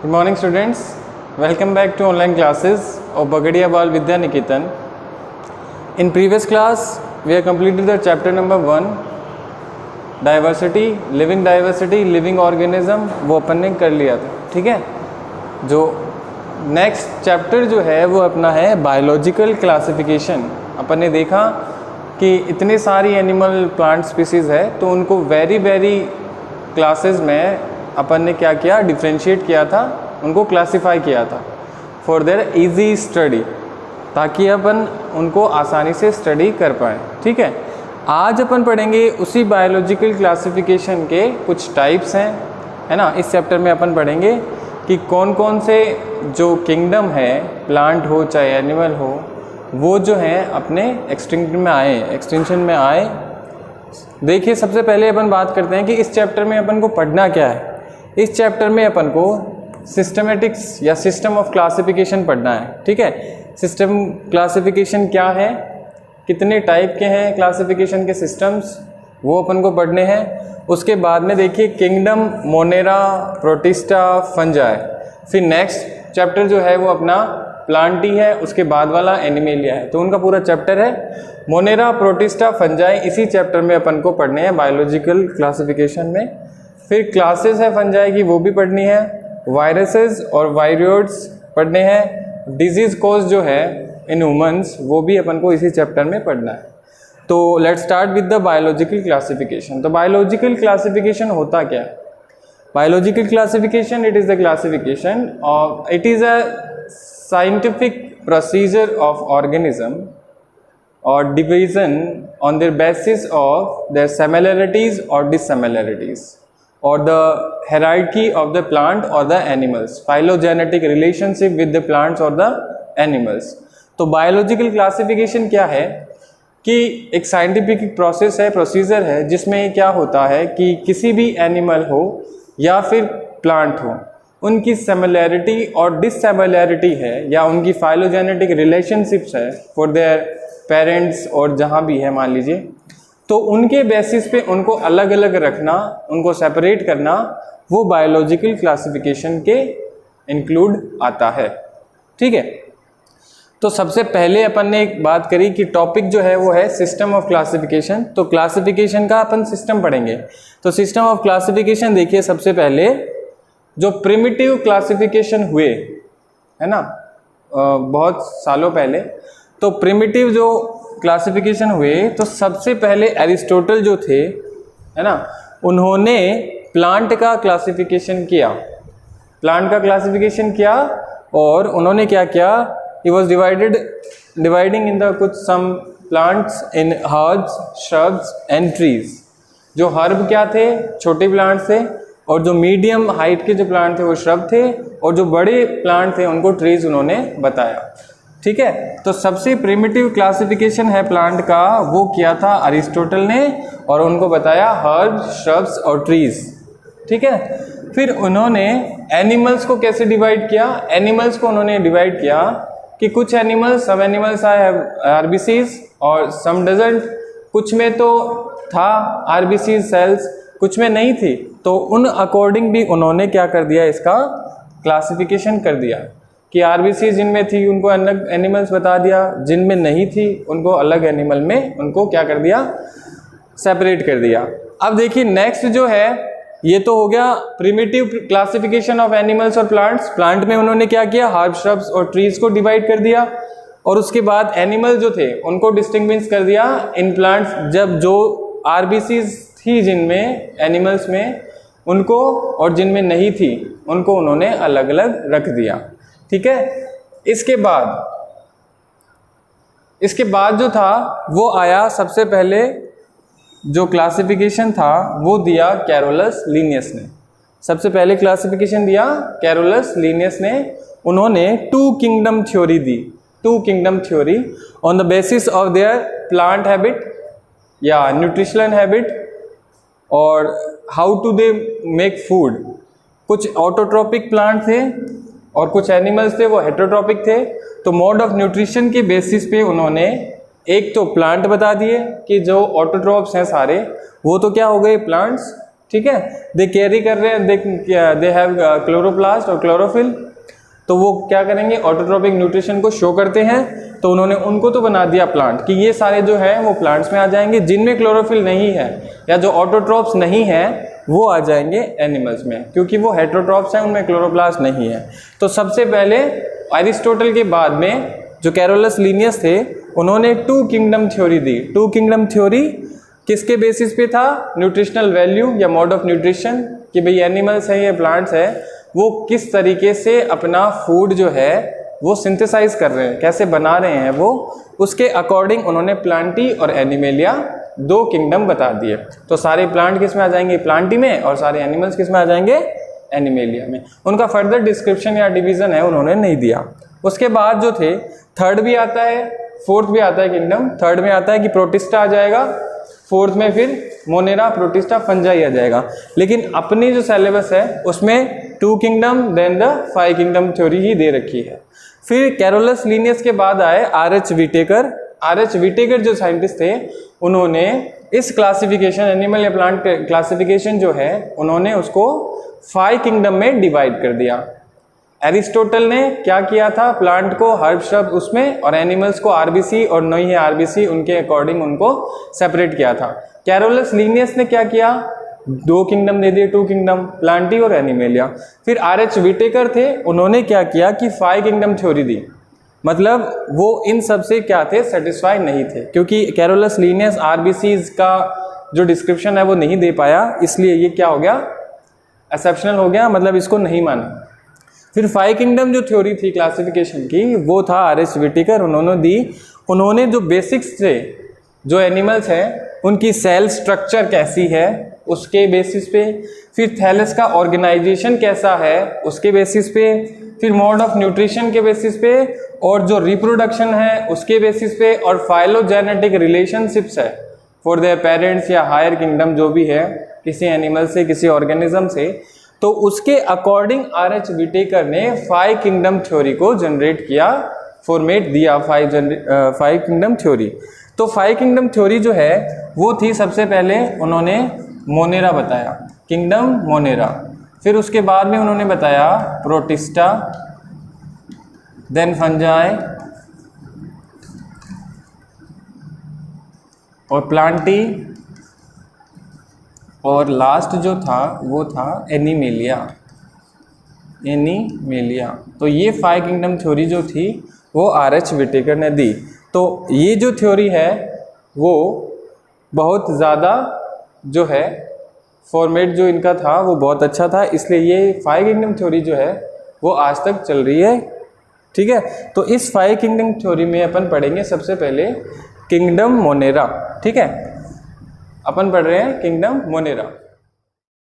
Good morning students, welcome back to online classes of Bagadia Bal Vidya Niketan. In previous class we have completed the chapter number 1 diversity, living organism, वो अपन ने कर लिया था, ठीक है। जो next chapter जो है वो अपना है बायोलॉजिकल क्लासिफिकेशन। अपन ने देखा कि इतने सारी एनिमल प्लांट स्पीसीज़ है तो उनको वेरी क्लासेस में अपन ने क्या किया, डिफ्रेंशिएट किया था, उनको क्लासिफाई किया था फॉर देयर इजी स्टडी, ताकि अपन उनको आसानी से स्टडी कर पाएँ, ठीक है। आज अपन पढ़ेंगे उसी बायोलॉजिकल क्लासिफिकेशन के कुछ टाइप्स हैं, है ना। इस चैप्टर में अपन पढ़ेंगे कि कौन कौन से जो किंगडम है, प्लांट हो चाहे एनिमल हो, वो जो हैं अपने एक्सटिंक्शन में आए। देखिए सबसे पहले अपन बात करते हैं कि इस चैप्टर में अपन को पढ़ना क्या है। इस चैप्टर में अपन को सिस्टमेटिक्स या सिस्टम ऑफ क्लासिफिकेशन पढ़ना है, ठीक है। सिस्टम क्लासिफिकेशन क्या है, कितने टाइप के हैं क्लासिफिकेशन के सिस्टम्स, वो अपन को पढ़ने हैं। उसके बाद में देखिए किंगडम, मोनेरा, प्रोटिस्टा, फंजाई। फिर नेक्स्ट चैप्टर जो है वो अपना प्लांटी है, उसके बाद वाला एनिमेलिया है। तो उनका पूरा चैप्टर है मोनेरा, प्रोटिस्टा, फंजाई। इसी चैप्टर में अपन को पढ़ने हैं बायोलॉजिकल क्लासिफिकेशन में। फिर क्लासेस है फंजाई की, वो भी पढ़नी है। वायरसेस और वायरियोड्स पढ़ने हैं। डिजीज कॉज जो है इन ह्यूमंस, वो भी अपन को इसी चैप्टर में पढ़ना है। तो let's start with the biological classification. तो बायोलॉजिकल क्लासिफिकेशन होता क्या है? Biological classification, it is the classification of, it is a scientific procedure of organism और division on their basis of their similarities और dissimilarities or the hierarchy of the plant or the animals, phylogenetic relationship with the plants or the animals। तो biological classification क्या है कि एक scientific process है, procedure है, जिसमें क्या होता है कि किसी भी एनिमल हो या फिर प्लांट हो, उनकी सिमिलैरिटी और डिससिमिलैरिटी है या उनकी फाइलोजेनेटिक रिलेशनशिप्स है फॉर देयर पेरेंट्स और जहाँ भी है मान लीजिए, तो उनके बेसिस पे उनको अलग अलग रखना, उनको सेपरेट करना, वो बायोलॉजिकल क्लासिफिकेशन के इंक्लूड आता है, ठीक है। तो सबसे पहले अपन ने एक बात करी कि टॉपिक जो है वो है सिस्टम ऑफ क्लासिफिकेशन। तो क्लासिफिकेशन का अपन सिस्टम पढ़ेंगे। तो सिस्टम ऑफ क्लासिफिकेशन देखिए, सबसे पहले जो प्रिमिटिव क्लासिफिकेशन हुए, है ना, बहुत सालों पहले, तो प्रिमिटिव जो क्लासिफिकेशन हुए, तो सबसे पहले एरिस्टोटल जो थे, है ना, उन्होंने प्लांट का क्लासिफिकेशन किया, प्लांट का क्लासिफिकेशन किया। और उन्होंने क्या किया, he was dividing in the कुछ some plants in herbs, shrubs and trees. जो हर्ब क्या थे, छोटे प्लांट्स थे, और जो मीडियम हाइट के जो प्लांट थे वो श्रब थे, और जो बड़े प्लांट थे उनको ट्रीज उन्होंने बताया, ठीक है। तो सबसे प्रिमिटिव क्लासिफिकेशन है प्लांट का, वो किया था अरिस्टोटल ने, और उनको बताया हर्ब्स, श्रब्स और ट्रीज, ठीक है। फिर उन्होंने एनिमल्स को कैसे डिवाइड किया, एनिमल्स को उन्होंने डिवाइड किया कि कुछ animals, some animals have RBCs और सम डजंट। कुछ में तो था आरबीसीज सेल्स, कुछ में नहीं थी, तो उन अकॉर्डिंग भी उन्होंने क्या कर दिया, इसका क्लासिफिकेशन कर दिया कि आरबीसी जिनमें थी उनको अलग एनिमल्स बता दिया, जिनमें नहीं थी उनको अलग एनिमल में उनको क्या कर दिया, सेपरेट कर दिया। अब देखिए नेक्स्ट जो है, ये तो हो गया प्रिमिटिव क्लासिफिकेशन ऑफ एनिमल्स और प्लांट्स। प्लांट में उन्होंने क्या किया, हर्ब, श्रब्स और ट्रीज को डिवाइड कर दिया, और उसके बाद एनिमल जो थे उनको डिस्टिंग्विश कर दिया इन प्लांट्स। जब जो आरबीसी थी जिनमें एनिमल्स में, उनको, और जिनमें नहीं थी उनको उन्होंने अलग अलग रख दिया, ठीक है। इसके बाद जो था वो आया, सबसे पहले जो क्लासिफिकेशन था वो दिया कैरोलस लीनियस ने। सबसे पहले क्लासिफिकेशन दिया कैरोलस लीनियस ने। उन्होंने टू किंगडम थ्योरी दी, two kingdom theory on the basis of their plant habit या न्यूट्रिशनल हैबिट और how to they make food. कुछ ऑटोट्रोपिक प्लांट थे और कुछ एनिमल्स थे वो हेटेरोट्रोपिक थे। तो मोड ऑफ न्यूट्रिशन के बेसिस पे उन्होंने एक तो प्लांट बता दिए कि जो ऑटोट्रोप्स हैं सारे वो तो क्या हो गए, प्लांट्स, ठीक है। दे कैरी कर रहे हैं, दे हैव क्लोरोप्लास्ट और क्लोरोफिल, तो वो क्या करेंगे, ऑटोट्रोपिक न्यूट्रिशन को शो करते हैं। तो उन्होंने उनको तो बना दिया प्लांट कि ये सारे जो है वो प्लांट्स में आ जाएंगे, जिनमें क्लोरोफिल नहीं है या जो ऑटोट्रोप्स नहीं है वो आ जाएंगे एनिमल्स में, क्योंकि वो हेटेरोट्रोप्स हैं, उनमें क्लोरोप्लास्ट नहीं है। तो सबसे पहले एरिस्टोटल के बाद में जो कैरोलस लीनियस थे उन्होंने टू किंगडम थ्योरी दी। टू किंगडम थ्योरी किसके बेसिस पे था, न्यूट्रिशनल वैल्यू या मोड ऑफ न्यूट्रिशन, कि भाई एनिमल्स हैं या प्लांट्स है वो किस तरीके से अपना फूड जो है वो सिंथेसाइज कर रहे हैं, कैसे बना रहे हैं वो, उसके अकॉर्डिंग उन्होंने प्लांटी और एनिमेलिया दो किंगडम बता दिए। तो सारे प्लांट किस में आ जाएंगे, प्लांटी में, और सारे एनिमल्स किस में आ जाएंगे, एनिमेलिया में। उनका फर्दर डिस्क्रिप्शन या डिवीजन है उन्होंने नहीं दिया। उसके बाद जो थे थर्ड भी आता है, फोर्थ भी आता है किंगडम। थर्ड में आता है कि प्रोटिस्टा आ जाएगा, फोर्थ में फिर मोनेरा, प्रोटिस्टा, फंजाई आ जाएगा। लेकिन अपनी जो सिलेबस है उसमें two kingdom then the five kingdom theory ही दे रखी है। फिर कैरोलस लीनियस के बाद आए आर.एच. विटेकर। आर.एच. विटेकर जो साइंटिस्ट थे उन्होंने इस क्लासिफिकेशन, एनिमल या प्लांट क्लासिफिकेशन जो है उन्होंने उसको 5 किंगडम में डिवाइड कर दिया। एरिस्टोटल ने क्या किया था, प्लांट को हर्ब श्रब उसमें और एनिमल्स को आरबीसी और नहीं है आरबीसी उनके अकॉर्डिंग उनको सेपरेट किया था। कैरोलस लीनियस ने क्या किया, 2 किंगडम दे दिए, 2 किंगडम, प्लांटी और एनिमेलिया। फिर आर.एच. विटेकर थे, उन्होंने क्या किया कि 5 किंगडम थ्योरी दी। मतलब वो इन सब से क्या थे, सेटिस्फाई नहीं थे, क्योंकि कैरोलस लीनियस आरबीसीज का जो डिस्क्रिप्शन है वो नहीं दे पाया, इसलिए ये क्या हो गया, एक्सेप्शनल हो गया, मतलब इसको नहीं माना। फिर 5 किंगडम जो थ्योरी थी क्लासिफिकेशन की वो था आर.एच. विटेकर, उन्होंने दी। उन्होंने जो बेसिक्स थे, जो एनिमल्स हैं उनकी सेल स्ट्रक्चर कैसी है उसके बेसिस पे, फिर थैलस का ऑर्गेनाइजेशन कैसा है उसके बेसिस पे, फिर मोड ऑफ न्यूट्रिशन के बेसिस पे, और जो रिप्रोडक्शन है उसके बेसिस पे, और फाइलोजेनेटिक रिलेशनशिप्स है फॉर देयर पेरेंट्स या हायर किंगडम जो भी है किसी एनिमल से, किसी ऑर्गेनिज्म से। तो उसके अकॉर्डिंग आर.एच. विटेकर ने 5 किंगडम थ्योरी को जनरेट किया, फॉर्मेट दिया 5 किंगडम थ्योरी। तो 5 किंगडम थ्योरी जो है वो थी, सबसे पहले उन्होंने मोनेरा बताया, किंगडम मोनेरा। फिर उसके बाद में उन्होंने बताया प्रोटिस्टा, देन फंजाई और प्लांटी, और लास्ट जो था वो था एनिमेलिया। एनिमेलिया। तो ये 5 किंगडम थ्योरी जो थी वो आर.एच. विटेकर ने दी। तो ये जो थ्योरी है वो बहुत ज़्यादा जो है फॉर्मेट जो इनका था वो बहुत अच्छा था, इसलिए ये 5 किंगडम थ्योरी जो है वो आज तक चल रही है। ठीक है, तो इस 5 किंगडम थ्योरी में अपन पढ़ेंगे सबसे पहले किंगडम मोनेरा। ठीक है, अपन पढ़ रहे हैं किंगडम मोनेरा।